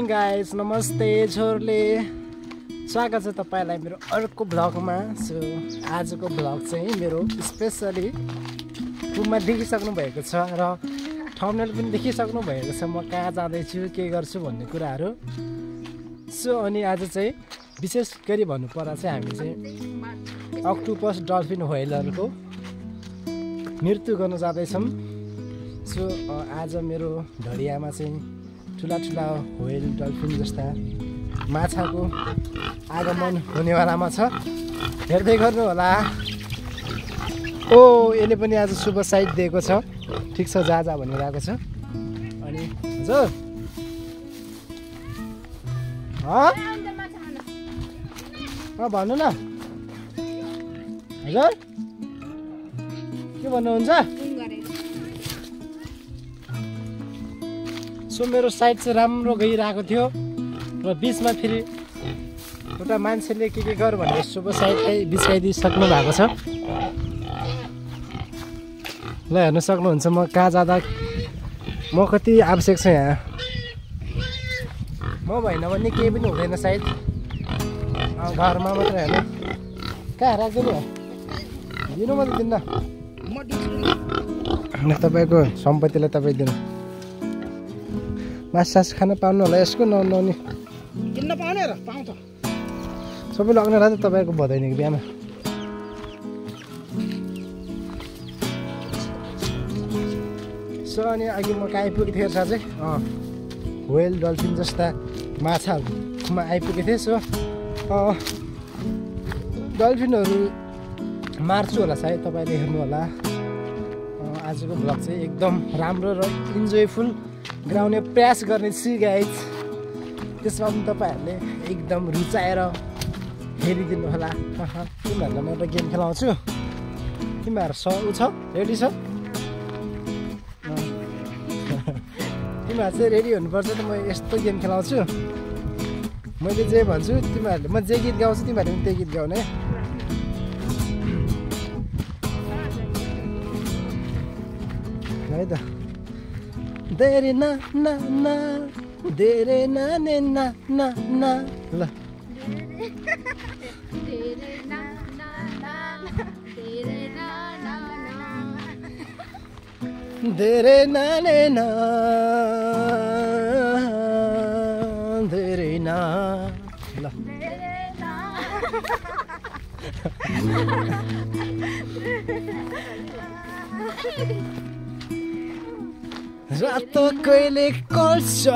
Morning guys, नमस्ते छोरले। स्वागत छ तपाईँलाई मेरो अर्को भ्लगमा। सो आजको भ्लग चाहिँ मेरो स्पेसली रुममा देखिसक्नु भएको छ र थम्बनेल पनि देखिसक्नु भएको छ म कहाँ जाँदैछु के गर्छु भन्ने कुराहरू। सो अनि आज चाहिँ विशेष गरी भन्नुपर्दा चाहिँ हामी चाहिँ अक्टोपस डल्फिन व्हेलरको मृत्यु गर्न जाँदैछौँ। सो आज मेरो ढडियामा चाहिँ ठुला ठुला व्हेल डल्फिन जस्ता माछाको आगमन हुनेवालामा छ, हेर्दै गर्नु होला। ओ यसले पनि आज शुभ साइड दिएको छ, ठिक छ जा जा भनिरहेको छ। अनि हजुर भन्नु न हजुर के भन्नुहुन्छ? सो मेरो साइड चाहिँ राम्रो गइरहेको थियो र बिचमा फेरि एउटा मान्छेले के गर भनेर शुभ साइड चाहिँ बिचाइदिइसक्नु भएको छ। ल हेर्नु सक्नुहुन्छ म कहाँ जाँदा म कति आवश्यक छ यहाँ। म भएन भने केही पनि हुँदैन सायद, घरमा मात्रै हेर्नु। कहाँ राख्दिनु दिनु म त दिन्न, तपाईँको सम्पत्तिलाई तपाईँ दिनु। मासु खान पाउनु होला यसको नहुने किन्न पाउने र पाउँछ सबै लग्न रात तपाईँको बधाइनेको बिहामा। सो अनि अघि म कहाँ आइपुगेको थिएँ चाहिँ व्हेल डल्फिन जस्ता माछाहरूमा आइपुगेको थिएँ। सो डल्फिनहरू मार्छु होला सायद, तपाईँले हेर्नु होला। आजको भ्लग चाहिँ एकदम राम्रो र इन्जोयफुल गराउने प्रयास गर्नेछु गाइज। त्यसमा पनि तपाईँहरूले एकदम रुचाएर हेरिदिनु होला। तिमीहरूलाई म एउटा गेम खेलाउँछु, तिमीहरू उ छ रेडी छ? तिमीहरू चाहिँ रेडी हुनुपर्छ त। म यस्तो गेम खेलाउँछु, मैले जे भन्छु तिमीहरूले, म जे गीत गाउँछु तिमीहरूले पनि त्यही गीत गाउने है त। देरे ना ना ना देरे ना ने ना ना ना ल देरे ना ने ना देरे ना ल रात कहिले कल्छ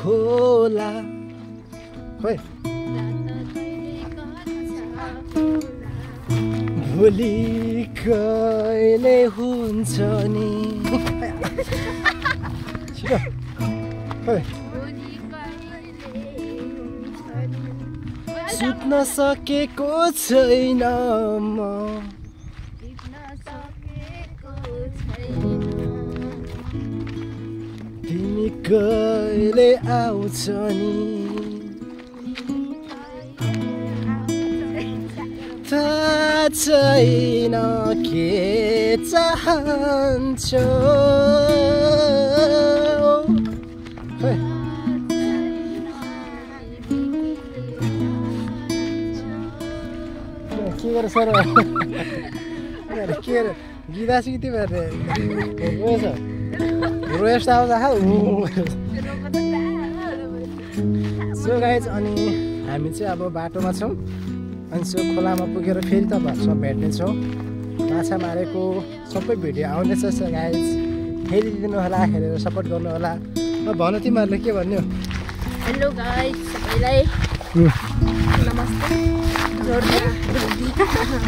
होला, खोइ भोलि कहिले हुन्छ नि, सुत्न सकेको छैन म, तिमी कहिले आउँछ नि, थाहा छैन के चाहन्छौ। के गर सर के गीता सिक तिमीहरूले रोएस्ट आउँछ। सो गाइज अनि हामी चाहिँ अब बाटोमा छौँ, अनि सो खोलामा पुगेर फेरि तपाईँहरूसँग भेट्नेछौँ। माछा मारेको सबै भिडियो आउनेछ। सो गाइज हेरिदिनु होला, हेरेर सपोर्ट गर्नु होला। भन तिमीहरूले के भन्यो? हेलो गाइज सबैलाई नमस्ते।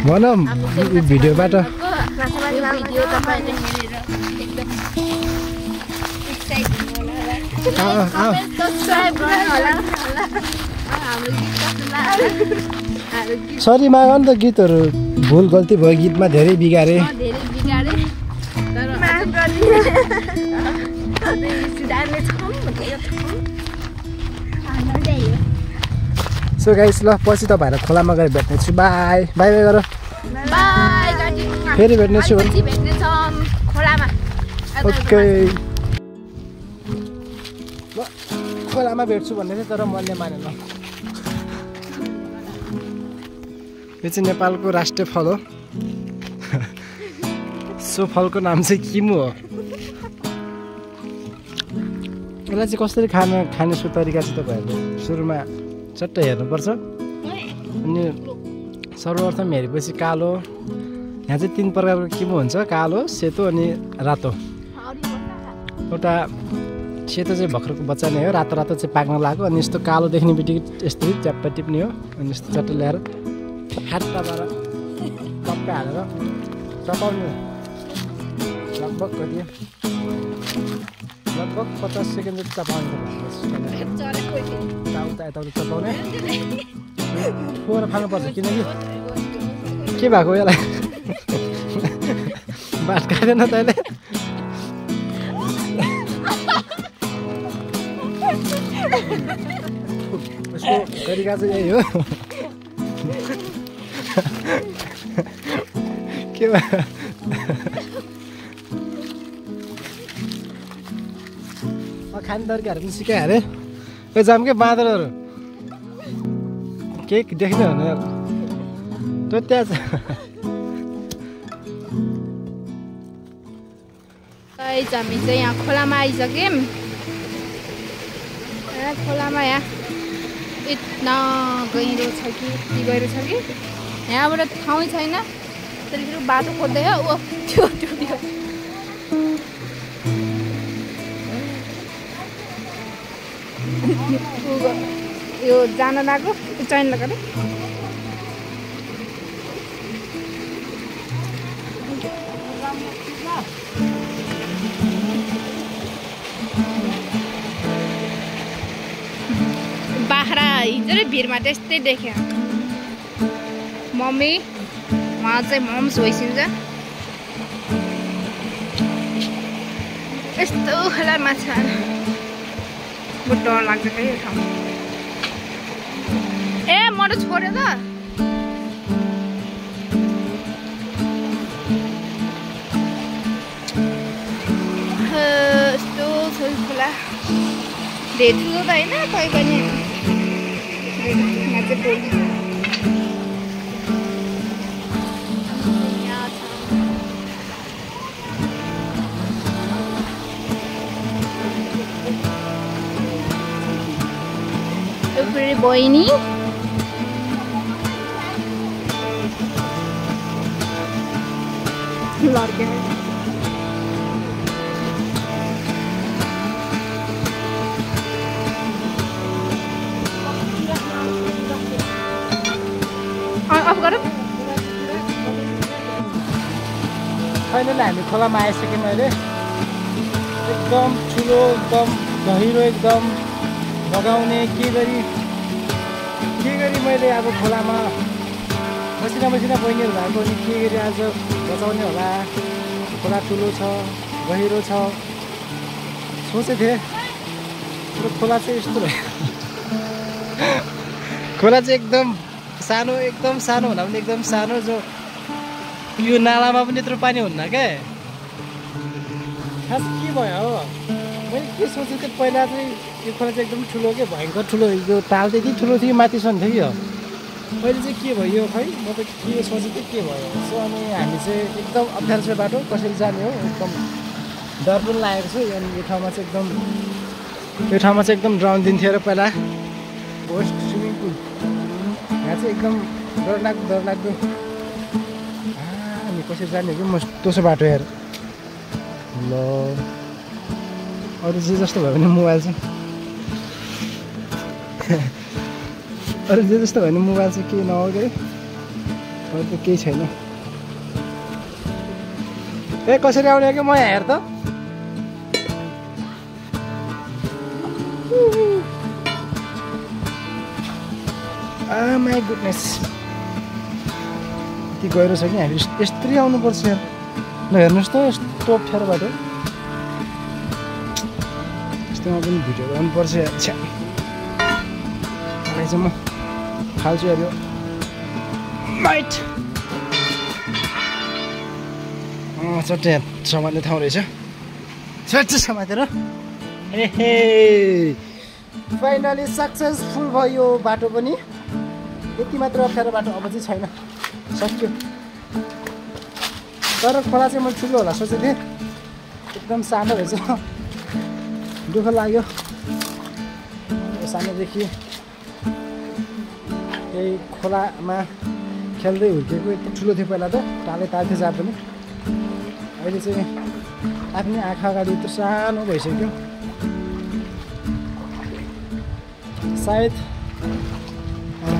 भन भिडियोबाट भिडियो तपाईँले हेरेर एकदम एक्साइटेड होला र सब्स्क्राइब गर्नु होला। हाम्रो गीत कस्तो लाग्यो? सरी माग नि त, गीतहरू भुल गल्ती भयो, गीतमा धेरै बिगारे तर माफ गरिदिनु। सुधार्ने छौँ सो गाइस ल पछि तपाईँहरूलाई खोलामा गएर भेट्नेछु। बाई बाई बाई गर, बाई, फेरि भेट्नेछु खोलामा। ओके। खोलामा भेट्छु भन्ने थियो तर मैले मानेन। यो चाहिँ नेपालको राष्ट्रिय फल हो। सो फलको नाम चाहिँ किमु हो। यसलाई चाहिँ कसरी खाने तरिका चाहिँ तपाईँहरूले सुरुमा चट्ट हेर्नुपर्छ। अनि सर्वप्रथम हेरेपछि कालो, यहाँ चाहिँ 3 प्रकारको किमु हुन्छ, कालो, सेतो अनि रातो। एउटा सेतो चाहिँ भर्खरको बच्चा नै हो, रातो रातो चाहिँ पाक्न लाग्यो। अनि यस्तो कालो देख्ने बित्तिकै यस्तै च्याप्प टिप्ने हो। अनि यस्तो चट्ट ल्याएर फ्याट्टाबाट टप्पै हालेर चपाउने। लगभग कति लगभग 50 सेकेन्ड जति चपाउने। यताउता यताउता चपाउने फोर खानुपर्छ किनकि के भएको यसलाई बात काटेन तैँले। उसको तरिका चाहिँ यही हो। के भयो खाने तरिकाहरू पनि सिकायो अरे। यो जामकै बाँदरहरू केही देख्ने हो भने त्यो त्यहाँ छ। हामी चाहिँ यहाँ खोलामा आइसक्यौँ। खोलामा यहाँ यत्ना गहिरो छ कि गहिरो छ कि यहाँबाट ठाउँै छैन। त्यतिखेर बाटो खोज्दै हो त्यो यो जान लाग्यो चैन लगाएर। बाख्रा हिजो भिरमा त्यस्तै देख्यो। मम्मी उहाँ चाहिँ मम्स भइसिन्छ। यस्तो खोला माछा बहुत डर लाग्छ क्या यो ठाउँ। ए मरो छोड्यो त। यस्तो खोला धेरै ठुलो त होइन तै पनि यहाँ चाहिँ टोली बहिनी लड्के अफ गरौँ। फाइनली हामी खोलामा आइसक्यौँ अहिले। एकदम ठुलो, एकदम गहिरो, एकदम बगाउने के गरी मैले अब खोलामा मसिना बहिनीहरू भएको अनि के गरी आज बचाउने होला। खोला ठुलो छ, गहिरो छ सोचेको थिएँ। तर खोला चाहिँ यस्तो भयो। खोला चाहिँ एकदम सानो हुँदा पनि एकदम सानो। जो यो नालामा पनि यत्रो पानी हुन्न क्या। खास के भयो हो मैले के सोचेको थिएँ पहिला चाहिँ यो खोला चाहिँ एकदम ठुलो के भयङ्कर ठुलो। यो ताल चाहिँ यति ठुलो थियो माथिसम्म थियो कि हो। अहिले चाहिँ के भयो खै म त के सोचेको थिएँ के भयो। सो अनि हामी चाहिँ एकदम अप्ठ्यारो छ बाटो कसरी जाने हो एकदम डर पनि लागेको छ। अनि यो ठाउँमा चाहिँ एकदम ड्राउन दिन्थ्यो र पहिला होस्ट स्विमिङ पुल। यहाँ चाहिँ एकदम डरलाग्दो। अनि कसरी जाने हो कि म तोसो बाटो हेर ल। अरू जे जस्तो भयो भने मोबाइल चाहिँ अरू जे जस्तो भयो भने मोबाइल चाहिँ केही नहो के अरे। अरू त केही छैन। ए कसरी आउने कि म यहाँ हेर त। माई गुडनेस यति गहिरो छ कि हामी यस्तै आउनुपर्छ यार। ल हेर्नुहोस् त यस्तो अप्ठ्यारो बाटो। यस्तोमा पनि भिडियो गर्नुपर्छ यार। छ्या मलाई चाहिँ म फाल्छु यार यो माइट। चट्टै समात्ने ठाउँ रहेछ। चट्ट समातेर ए फाइनली सक्सेसफुल भयो यो बाटो पनि। यति मात्र अप्ठ्यारो बाटो अब चाहिँ छैन, सक्यो। तर खोला चाहिँ म ठुलो होला सोचेको थिएँ, एकदम सानो रहेछ, दुःख लाग्यो। सानोदेखि यही खोलामा खेल्दै हुर्केको, यति ठुलो थियो पहिला त, टाले तार्थ्यो जहाँ पनि। अहिले चाहिँ आफ्नै आँखा अगाडि यत्रो सानो भइसक्यो। सायद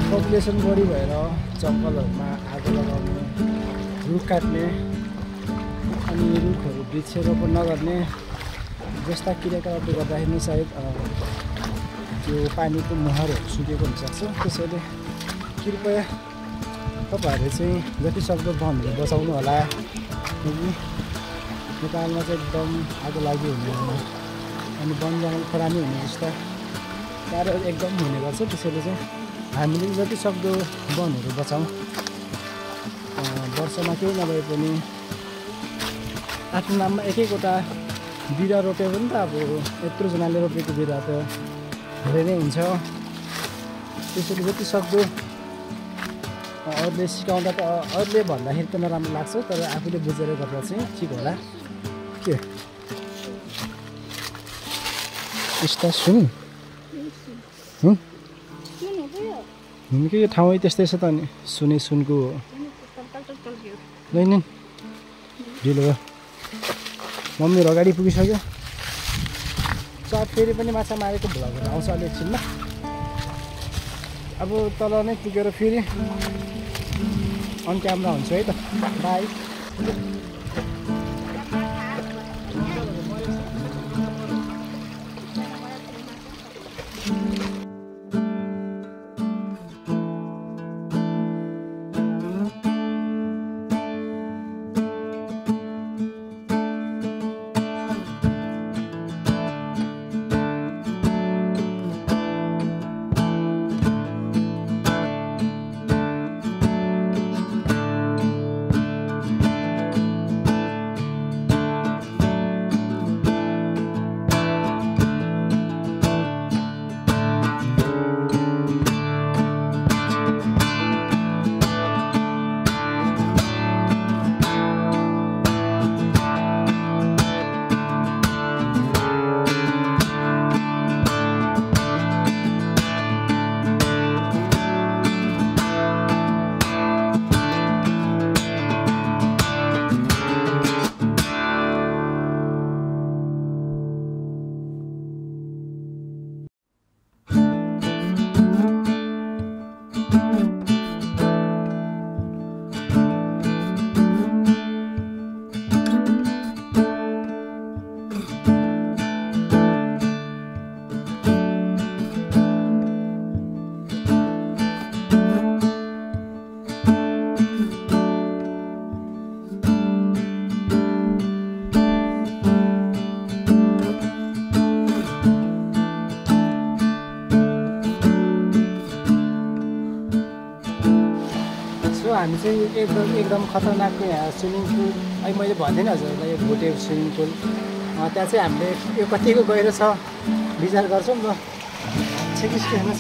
पपुलेसन बढी भएर जङ्गलहरूमा आगो लगाउने, रुख काट्ने अनि रुखहरू वृक्षरोपण नगर्ने जस्ता क्रियाकलापले गर्दाखेरि नै सायद त्यो पानीको मुहारहरू सुकेको हुनसक्छ। त्यसैले कृपया तपाईँहरूले चाहिँ जति सक्दो वनहरू बचाउनु होला। किनकि नेपालमा चाहिँ एकदम आगो लागि हुने अनि वन जङ्गल खरानी हुने जस्ता कार्यहरू एकदम हुने गर्छ। त्यसैले चाहिँ हामीले जति सक्दो वनहरू बचाउँ। वर्षमा केही नभए पनि आफ्नो नाममा एक-एकवटा बिरुवा रोप्यो भने त अब यत्रोजनाले रोपेको बिरुवा त धेरै नै हुन्छ। त्यसैले जति सक्दो अरूले सिकाउँदा त अरूले भन्दाखेरि त नराम्रो लाग्छ, तर आफूले बुझेर गर्दा चाहिँ ठिक होला। के यस्ता सुन हुनु कि यो ठाउँ त्यस्तै छ त। अनि सुनको नै ढिलो भयो। मम्मीहरू अगाडि पुगिसक्यो। सायद फेरि पनि माछा मारेको भ्लगहरू आउँछ अलि एकछिनमा। अब तल नै पुगेर फेरि अन क्यामेरा हुन्छ है त। बाई। हामी चाहिँ एकदम खतरनाक यहाँ स्विमिङ पुल, अहिले मैले भन्थेँ नि हजुरलाई, यो भोटे स्विमिङ पुल, त्यहाँ चाहिँ हामीले यो कतिको गहिरो छ विचार गर्छौँ ल। छेकिसके हेर्न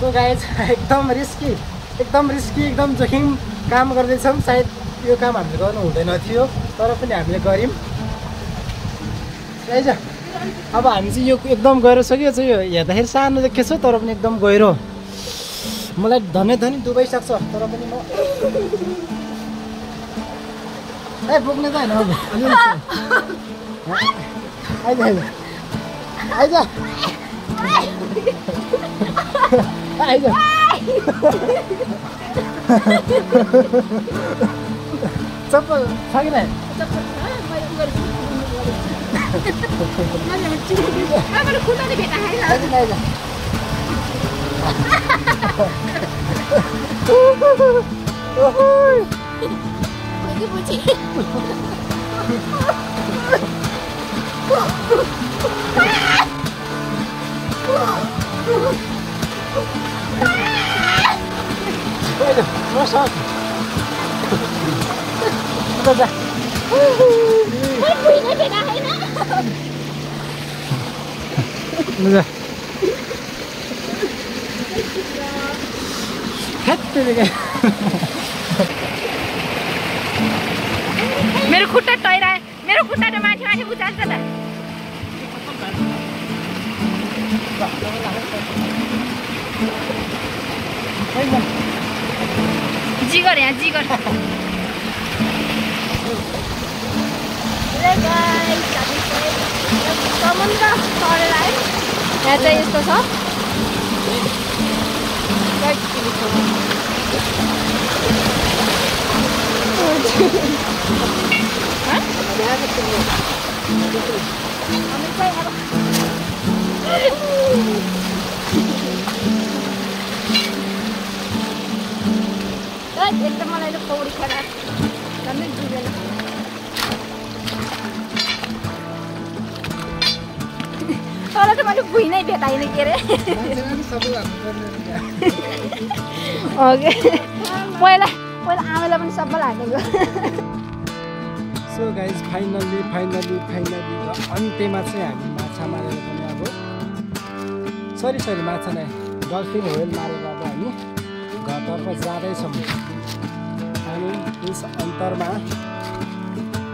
सो गाइज एकदम रिस्की एकदम जोखिम काम गर्दैछौँ। सायद यो काम हामीले गर्नु हुँदैन थियो, तर पनि हामीले गऱ्यौँ। गाइज अब हामी चाहिँ यो एकदम गहिरो छ कि यो चाहिँ यो हेर्दाखेरि सानो देखेछ तर पनि एकदम गहिरो मलाई धनै धनी डुबाइसक्छ तर पनि म ए पुग्ने त होइन अब आइज आइज आइज आइज चप्पल छ कि नै मेरो खुट्टा टैराए मेरो खुट्टा त माथि माथि उचाल्छ त जिगर यहाँ जिगर समुद्र तरेर आयो यहाँ चाहिँ यस्तो छ एकदम मलाई त पौडी खडा झन्डै डुबेन तर त मैले भुइँ नै भेटाइनँ के अरे पहिला आमालाई पनि सबैलाई हालेको सो गाइज फाइनली अन्त्यमा चाहिँ हामी माछा मारेर पनि अब सरी माछा नै डल्फिन होल मारेर अब हामी घरतर्फ जाँदैछौँ अनि यस अन्तरमा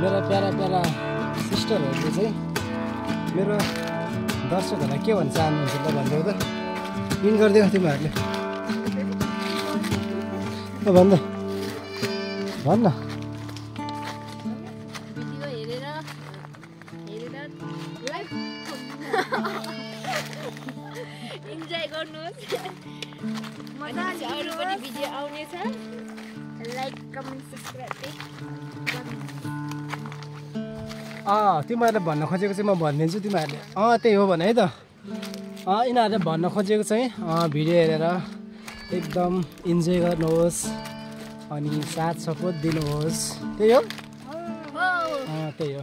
मेरा प्यारा सिस्टरहरूले चाहिँ मेरो दर्शकहरूलाई के भन्न चाहनुहुन्छ त भनिदेऊ त पिन गरिदेऊ तिमीहरूले भन्न इन्जोय गर्नुहोस् अरू पनि भिडियो आउनेछ लाइक कमेन्ट सब्सक्राइब तिमीहरूले भन्न खोजेको चाहिँ म भनिदिन्छु तिमीहरूले त्यही हो भने है त यिनीहरूले भन्न खोजेको चाहिँ भिडियो हेरेर एकदम इन्जोय गर्नुहोस् अनि साथ सपोर्ट दिनुहोस् त्यही हो त्यही हो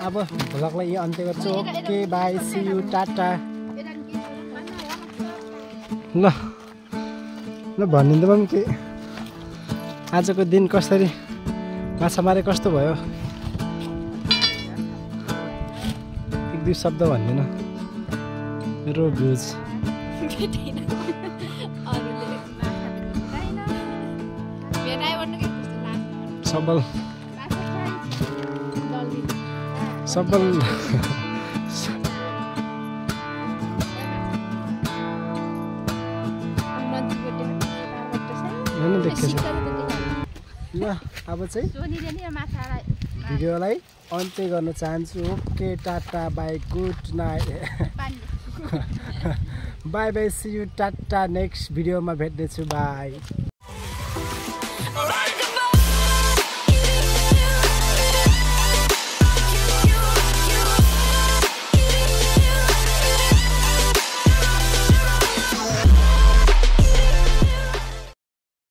अब भ्लगलाई यही अन्त्य गर्छु okay bye see you tata ल भनिदिँदा पनि के आजको दिन कसरी माछा मारे कस्तो भयो एक दुई शब्द भन्दिनँ मेरो भ्युज सबल ल अब चाहिँ भिडियोलाई अन्त्य गर्न चाहन्छु okay tata bye good night bye see you tata next भिडियोमा भेट्नेछु बाई